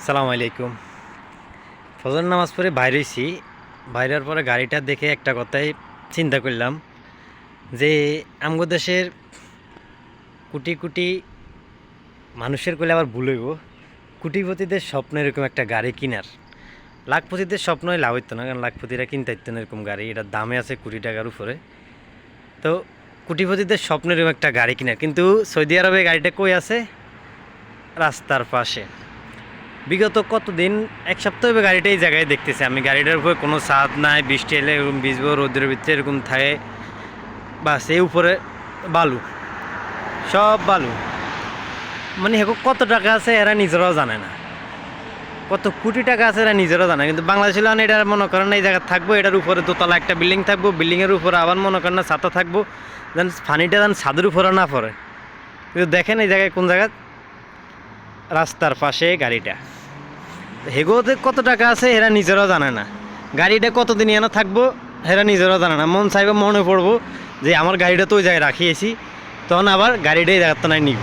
সালামু আলাইকুম। ফজর নামাজ পড়ে বাইরেছি। বাইরের পরে গাড়িটা দেখে একটা কথাই চিন্তা করলাম যে আমগো দেশের কোটি কোটি মানুষের কইলে আবার ভুল হইব, কোটিপতিদের স্বপ্ন এরকম একটা গাড়ি কিনার। লাখপতিদের স্বপ্নই লাভ হইতো না, কারণ লাখপতিরা কিনতে হইতো না এরকম গাড়ি। এটার দামে আছে কোটি টাকার উপরে। তো কোটিপতিদের স্বপ্ন এরকম একটা গাড়ি কিনার, কিন্তু সৌদি আরবে গাড়িটা কই আছে? রাস্তার পাশে। বিগত কতদিন, এক সপ্তাহ হবে গাড়িটা এই জায়গায় দেখতেছি আমি। গাড়িটার উপরে কোনো ছাদ নাই, বৃষ্টি এলে এরকম ভিজবো, রোদের ভিতরে এরকম থাকে। বাস এই উপরে বালু, সব বালু। মানে এখন কত টাকা আছে এরা নিজেরাও জানে না, কত কোটি টাকা আছে এরা নিজেরাও জানে। কিন্তু বাংলাদেশে মানে এটা মনে করেন না এই জায়গায় থাকবো, এটার উপরে দোতলা একটা বিল্ডিং থাকবো, বিল্ডিংয়ের উপরে আবার মনে করেন না ছাতা থাকবো, যেন ফানিটা যেন ছাদের উপরে না পড়ে। কিন্তু দেখেন এই জায়গায় কোন জায়গায়, রাস্তার পাশে গাড়িটা। হেগোতে কত টাকা আছে এরা নিজেরাও জানে না। গাড়িটা কতদিন এনে থাকবো এরা নিজেরাও জানে না। মন চাইবে মনে পড়বো যে আমার গাড়িটা তো ওই জায়গায় রাখিয়েছি, তখন আবার গাড়িটাই জায়গার তো নাই নিব।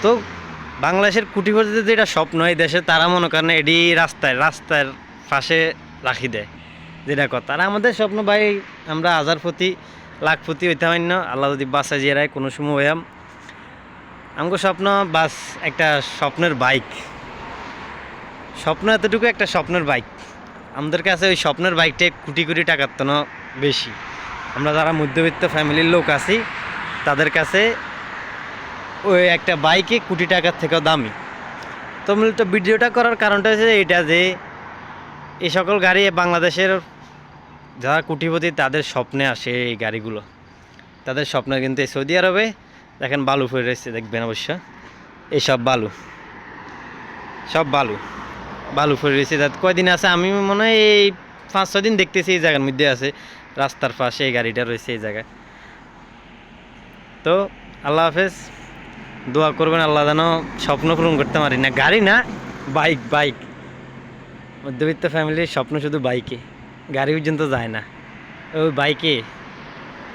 তো বাংলাদেশের কোটিপতিদের যেটা স্বপ্ন এই দেশে, তারা মনে করেন এটি রাস্তার পাশে রাখি দেয়, যেটা কথা। আর আমাদের স্বপ্ন ভাই, আমরা হাজারপতি লাখপতি হইতে হয় না, আল্লাহ যদি বাসা জিয়ারায় কোনো সময় হইয়াম। আমাকে স্বপ্ন বাস একটা স্বপ্নের বাইক, স্বপ্ন এতটুকু একটা স্বপ্নের বাইক। আমাদের কাছে ওই স্বপ্নের বাইকটাই কোটি কোটি টাকার তো বেশি। আমরা যারা মধ্যবিত্ত ফ্যামিলির লোক আছি, তাদের কাছে ওই একটা বাইকে কোটি টাকার থেকেও দামি। তো মূলত ভিডিওটা করার কারণটা হচ্ছে এটা, যে এই সকল গাড়ি বাংলাদেশের যারা কোটিপতি তাদের স্বপ্নে আসে এই গাড়িগুলো। তাদের স্বপ্নে কিন্তু এই সৌদি আরবে দেখেন বালু পড়ে রয়েছে, দেখবেন অবশ্য। এইসব বালু, সব বালু বালু পড়ে রয়েছে। তার কয়দিন আছে, আমি মনে হয় এই 5-6 দিন দেখতেছি এই জায়গার মধ্যে আছে, রাস্তার পাশে এই গাড়িটা রয়েছে এই জায়গায়। তো আল্লাহ হাফেজ, দোয়া করবেন আল্লাহ যেন স্বপ্ন পূরণ করতে পারি। না গাড়ি না, বাইক বাইক। মধ্যবিত্ত ফ্যামিলির স্বপ্ন শুধু বাইকে, গাড়ি পর্যন্ত যায় না, ওই বাইকে।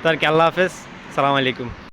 তো আর কি, আল্লাহ হাফেজ, সালাম আলাইকুম।